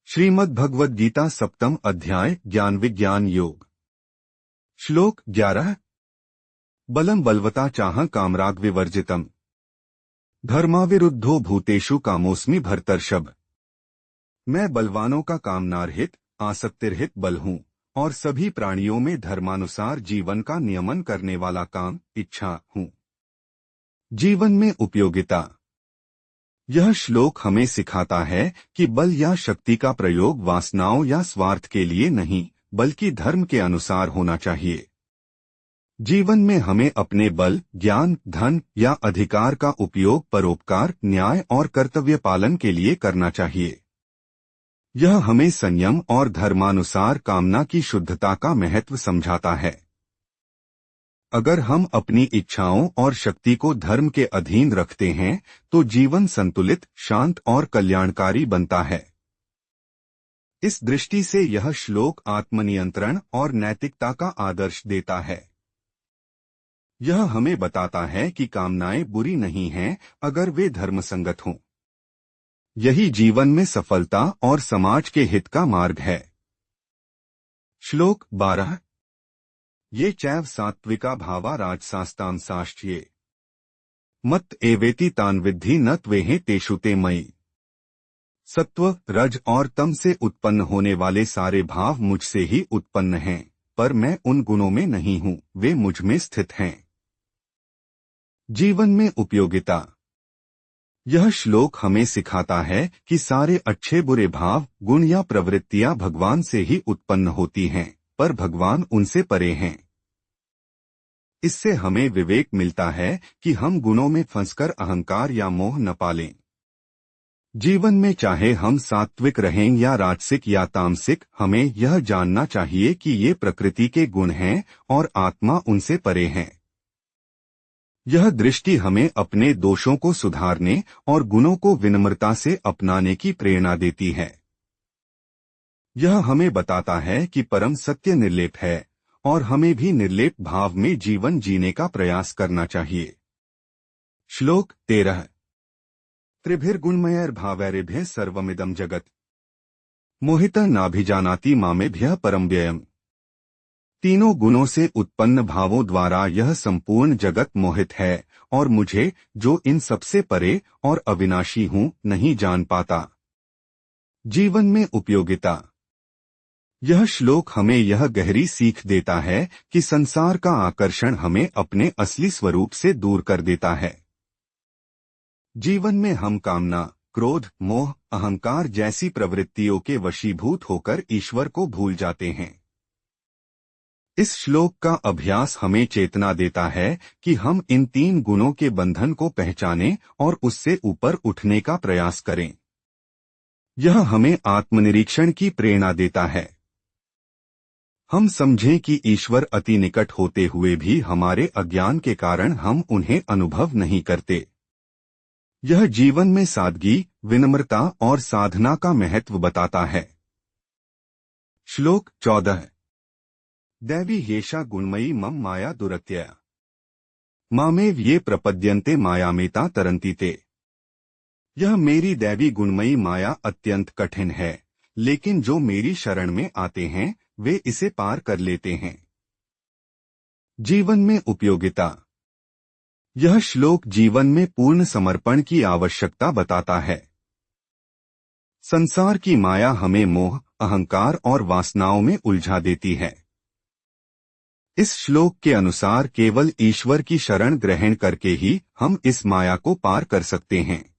श्रीमद् भगवद गीता सप्तम अध्याय ज्ञान विज्ञान योग। श्लोक 11। बलम बलवता चाह कामराग विवर्जितम धर्माविरुद्धो भूतेषु कामोस्मि भर्तर्षभ। मैं बलवानों का कामनारहित आसक्तिरहित बल हूँ और सभी प्राणियों में धर्मानुसार जीवन का नियमन करने वाला काम इच्छा हूँ। जीवन में उपयोगिता। यह श्लोक हमें सिखाता है कि बल या शक्ति का प्रयोग वासनाओं या स्वार्थ के लिए नहीं बल्कि धर्म के अनुसार होना चाहिए। जीवन में हमें अपने बल, ज्ञान, धन या अधिकार का उपयोग परोपकार, न्याय और कर्तव्य पालन के लिए करना चाहिए। यह हमें संयम और धर्मानुसार कामना की शुद्धता का महत्व समझाता है। अगर हम अपनी इच्छाओं और शक्ति को धर्म के अधीन रखते हैं तो जीवन संतुलित, शांत और कल्याणकारी बनता है। इस दृष्टि से यह श्लोक आत्मनियंत्रण और नैतिकता का आदर्श देता है। यह हमें बताता है कि कामनाएं बुरी नहीं हैं अगर वे धर्मसंगत हों। यही जीवन में सफलता और समाज के हित का मार्ग है। श्लोक 12। ये चैव सात्विका भावा राजसास्तां साष्ट्ये मत एवेति तान विद्धि न त्वेहे तेषु ते मयि। सत्व, रज और तम से उत्पन्न होने वाले सारे भाव मुझसे ही उत्पन्न हैं, पर मैं उन गुणों में नहीं हूँ, वे मुझ में स्थित हैं। जीवन में उपयोगिता। यह श्लोक हमें सिखाता है कि सारे अच्छे बुरे भाव, गुण या प्रवृत्तियां भगवान से ही उत्पन्न होती हैं, पर भगवान उनसे परे हैं। इससे हमें विवेक मिलता है कि हम गुणों में फंसकर अहंकार या मोह न पालें। जीवन में चाहे हम सात्विक रहें या राजसिक या तामसिक, हमें यह जानना चाहिए कि ये प्रकृति के गुण हैं और आत्मा उनसे परे है। यह दृष्टि हमें अपने दोषों को सुधारने और गुणों को विनम्रता से अपनाने की प्रेरणा देती है। यह हमें बताता है कि परम सत्य निर्लेप है और हमें भी निर्लेप भाव में जीवन जीने का प्रयास करना चाहिए। श्लोक 13। त्रिभिर्गुणमयैर्भावैरेभ्यः सर्वमिदं जगत् मोहितः नाभिजानाति मामेभ्यः परं व्ययम्। तीनों गुणों से उत्पन्न भावों द्वारा यह संपूर्ण जगत मोहित है और मुझे, जो इन सबसे परे और अविनाशी हूँ, नहीं जान पाता। जीवन में उपयोगिता। यह श्लोक हमें यह गहरी सीख देता है कि संसार का आकर्षण हमें अपने असली स्वरूप से दूर कर देता है। जीवन में हम कामना, क्रोध, मोह, अहंकार जैसी प्रवृत्तियों के वशीभूत होकर ईश्वर को भूल जाते हैं। इस श्लोक का अभ्यास हमें चेतना देता है कि हम इन तीन गुणों के बंधन को पहचानें और उससे ऊपर उठने का प्रयास करें। यह हमें आत्मनिरीक्षण की प्रेरणा देता है। हम समझें कि ईश्वर अति निकट होते हुए भी हमारे अज्ञान के कारण हम उन्हें अनुभव नहीं करते। यह जीवन में सादगी, विनम्रता और साधना का महत्व बताता है। श्लोक 14। दैवी ह्येषा गुणमयी मम माया दुरत्यया मामेव ये प्रपद्यन्ते मायामेता तरन्ति ते। यह मेरी दैवी गुणमयी माया अत्यंत कठिन है, लेकिन जो मेरी शरण में आते हैं वे इसे पार कर लेते हैं। जीवन में उपयोगिता। यह श्लोक जीवन में पूर्ण समर्पण की आवश्यकता बताता है। संसार की माया हमें मोह, अहंकार और वासनाओं में उलझा देती है। इस श्लोक के अनुसार केवल ईश्वर की शरण ग्रहण करके ही हम इस माया को पार कर सकते हैं।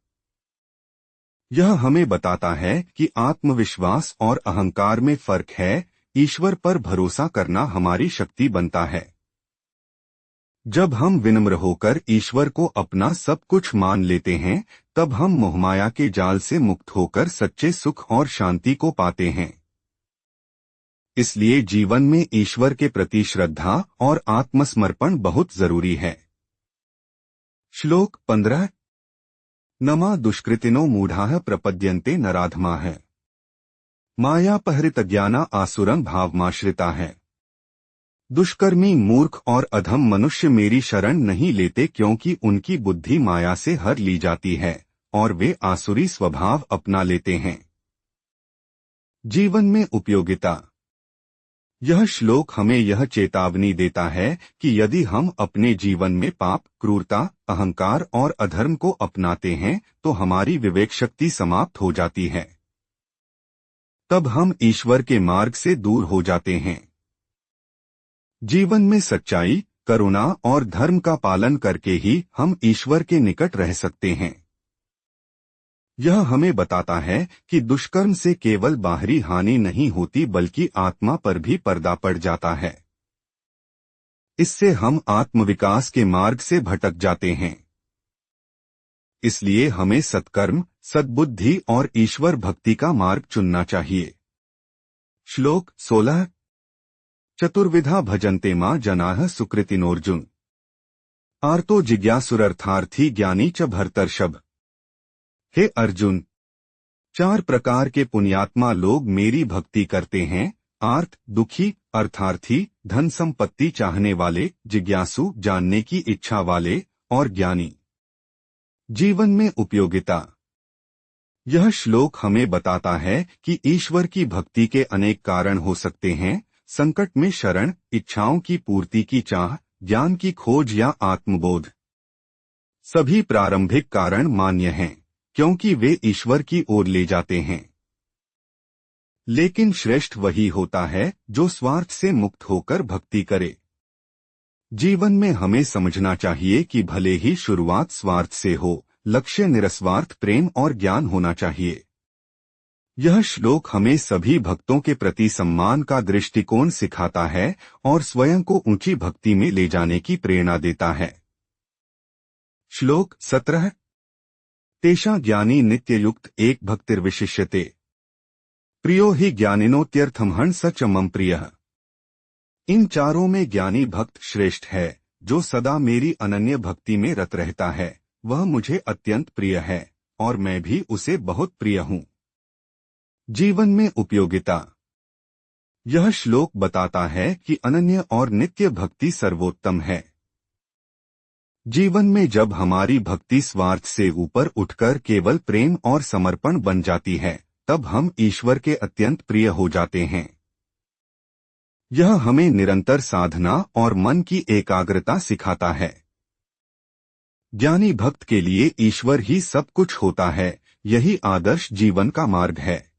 यह हमें बताता है कि आत्मविश्वास और अहंकार में फर्क है। ईश्वर पर भरोसा करना हमारी शक्ति बनता है। जब हम विनम्र होकर ईश्वर को अपना सब कुछ मान लेते हैं, तब हम मोहमाया के जाल से मुक्त होकर सच्चे सुख और शांति को पाते हैं। इसलिए जीवन में ईश्वर के प्रति श्रद्धा और आत्मसमर्पण बहुत जरूरी है। श्लोक 15। नमा दुष्कृतिनो मूढ़ाः प्रपद्यन्ते नराधमाः मायापहृतज्ञाना आसुरं भावमाश्रिता है। दुष्कर्मी, मूर्ख और अधम मनुष्य मेरी शरण नहीं लेते क्योंकि उनकी बुद्धि माया से हर ली जाती है और वे आसुरी स्वभाव अपना लेते हैं। जीवन में उपयोगिता। यह श्लोक हमें यह चेतावनी देता है कि यदि हम अपने जीवन में पाप, क्रूरता, अहंकार और अधर्म को अपनाते हैं तो हमारी विवेक शक्ति समाप्त हो जाती है। तब हम ईश्वर के मार्ग से दूर हो जाते हैं। जीवन में सच्चाई, करुणा और धर्म का पालन करके ही हम ईश्वर के निकट रह सकते हैं। यह हमें बताता है कि दुष्कर्म से केवल बाहरी हानि नहीं होती बल्कि आत्मा पर भी पर्दा पड़ जाता है। इससे हम आत्मविकास के मार्ग से भटक जाते हैं। इसलिए हमें सत्कर्म, सद्बुद्धि और ईश्वर भक्ति का मार्ग चुनना चाहिए। श्लोक 16। चतुर्विधा भजन्ते मां जनाः सुकृतिनोऽर्जुन। आर्तो जिज्ञासुरर्थार्थी ज्ञानी च भर्तर्षभ। हे अर्जुन, 4 प्रकार के पुण्यात्मा लोग मेरी भक्ति करते हैं: आर्त, दुखी, अर्थार्थी, धन संपत्ति चाहने वाले, जिज्ञासु, जानने की इच्छा वाले, और ज्ञानी। जीवन में उपयोगिता। यह श्लोक हमें बताता है कि ईश्वर की भक्ति के अनेक कारण हो सकते हैं: संकट में शरण, इच्छाओं की पूर्ति की चाह, ज्ञान की खोज या आत्मबोध। सभी प्रारंभिक कारण मान्य हैं क्योंकि वे ईश्वर की ओर ले जाते हैं। लेकिन श्रेष्ठ वही होता है जो स्वार्थ से मुक्त होकर भक्ति करे। जीवन में हमें समझना चाहिए कि भले ही शुरुआत स्वार्थ से हो, लक्ष्य निरस्वार्थ प्रेम और ज्ञान होना चाहिए। यह श्लोक हमें सभी भक्तों के प्रति सम्मान का दृष्टिकोण सिखाता है और स्वयं को ऊंची भक्ति में ले जाने की प्रेरणा देता है। श्लोक 17। तेषा ज्ञानी नित्ययुक्त एक भक्तिर्विशिष्यते। प्रियो हि ज्ञानिनोत्यर्थम हंस च मम प्रियः। इन चारों में ज्ञानी भक्त श्रेष्ठ है। जो सदा मेरी अनन्य भक्ति में रत रहता है वह मुझे अत्यंत प्रिय है और मैं भी उसे बहुत प्रिय हूँ। जीवन में उपयोगिता। यह श्लोक बताता है कि अनन्य और नित्य भक्ति सर्वोत्तम है। जीवन में जब हमारी भक्ति स्वार्थ से ऊपर उठकर केवल प्रेम और समर्पण बन जाती है तब हम ईश्वर के अत्यंत प्रिय हो जाते हैं। यह हमें निरंतर साधना और मन की एकाग्रता सिखाता है। ज्ञानी भक्त के लिए ईश्वर ही सब कुछ होता है। यही आदर्श जीवन का मार्ग है।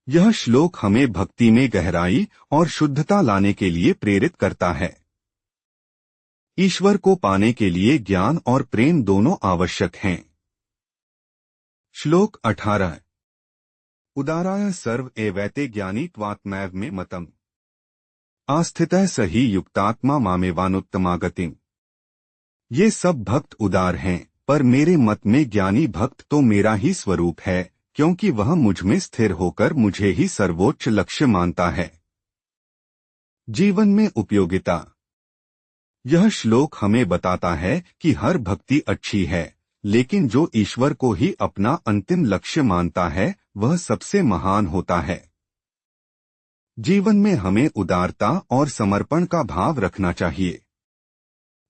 यह श्लोक हमें भक्ति में गहराई और शुद्धता लाने के लिए प्रेरित करता है। ईश्वर को पाने के लिए ज्ञान और प्रेम दोनों आवश्यक हैं। श्लोक 18। उदाराय सर्व एवैते ज्ञानी त्वात्मैव में मतम्। आस्थितः स ही युक्तात्मा मामेवानुत्तमागतिम्। ये सब भक्त उदार हैं, पर मेरे मत में ज्ञानी भक्त तो मेरा ही स्वरूप है, क्योंकि वह मुझ में स्थिर होकर मुझे ही सर्वोच्च लक्ष्य मानता है। जीवन में उपयोगिता। यह श्लोक हमें बताता है कि हर भक्ति अच्छी है, लेकिन जो ईश्वर को ही अपना अंतिम लक्ष्य मानता है वह सबसे महान होता है। जीवन में हमें उदारता और समर्पण का भाव रखना चाहिए।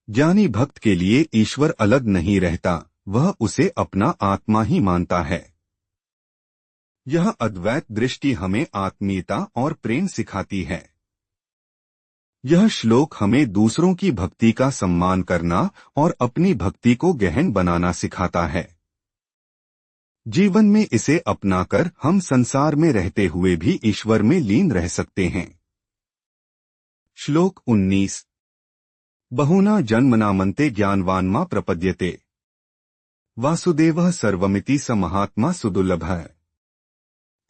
ज्ञानी भक्त के लिए ईश्वर अलग नहीं रहता, वह उसे अपना आत्मा ही मानता है। यह अद्वैत दृष्टि हमें आत्मीयता और प्रेम सिखाती है। यह श्लोक हमें दूसरों की भक्ति का सम्मान करना और अपनी भक्ति को गहन बनाना सिखाता है। जीवन में इसे अपनाकर हम संसार में रहते हुए भी ईश्वर में लीन रह सकते हैं। श्लोक 19। बहुना जन्मनामन्ते ज्ञानवान्मा प्रपद्यते। वासुदेवः सर्वमिति स महात्मा सुदुर्लभः।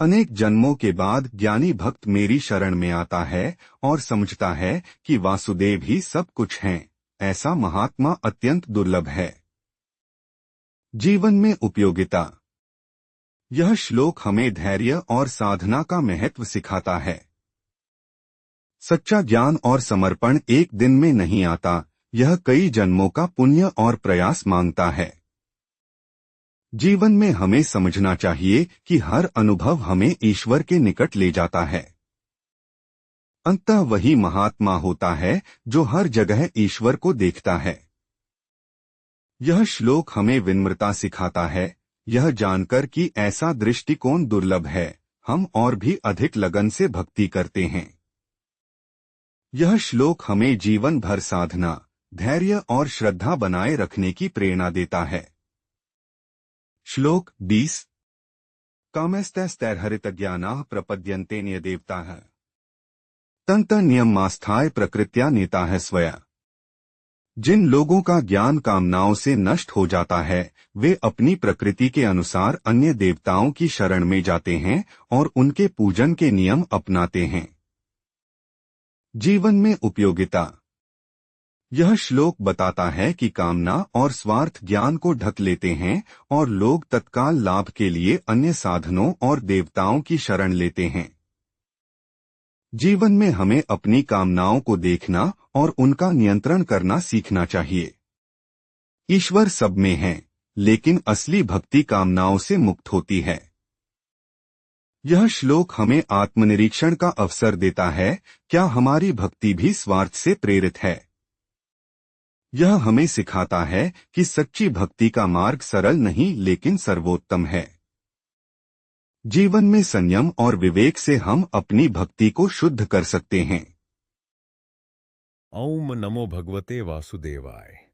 अनेक जन्मों के बाद ज्ञानी भक्त मेरी शरण में आता है और समझता है कि वासुदेव ही सब कुछ हैं। ऐसा महात्मा अत्यंत दुर्लभ है। जीवन में उपयोगिता। यह श्लोक हमें धैर्य और साधना का महत्व सिखाता है। सच्चा ज्ञान और समर्पण एक दिन में नहीं आता, यह कई जन्मों का पुण्य और प्रयास मांगता है। जीवन में हमें समझना चाहिए कि हर अनुभव हमें ईश्वर के निकट ले जाता है। अंततः वही महात्मा होता है जो हर जगह ईश्वर को देखता है। यह श्लोक हमें विनम्रता सिखाता है, यह जानकर कि ऐसा दृष्टिकोण दुर्लभ है हम और भी अधिक लगन से भक्ति करते हैं। यह श्लोक हमें जीवन भर साधना, धैर्य और श्रद्धा बनाए रखने की प्रेरणा देता है। श्लोक 20। कामस्तैस्तैर्हरितज्ञानाः प्रपद्यन्ते न्यदेवताः तंत नियमास्थाय प्रकृत्या नेता है स्वया। जिन लोगों का ज्ञान कामनाओं से नष्ट हो जाता है, वे अपनी प्रकृति के अनुसार अन्य देवताओं की शरण में जाते हैं और उनके पूजन के नियम अपनाते हैं। जीवन में उपयोगिता। यह श्लोक बताता है कि कामना और स्वार्थ ज्ञान को ढक लेते हैं और लोग तत्काल लाभ के लिए अन्य साधनों और देवताओं की शरण लेते हैं। जीवन में हमें अपनी कामनाओं को देखना और उनका नियंत्रण करना सीखना चाहिए। ईश्वर सब में है, लेकिन असली भक्ति कामनाओं से मुक्त होती है। यह श्लोक हमें आत्मनिरीक्षण का अवसर देता है, क्या हमारी भक्ति भी स्वार्थ से प्रेरित है? यह हमें सिखाता है कि सच्ची भक्ति का मार्ग सरल नहीं लेकिन सर्वोत्तम है। जीवन में संयम और विवेक से हम अपनी भक्ति को शुद्ध कर सकते हैं। ओम नमो भगवते वासुदेवाय।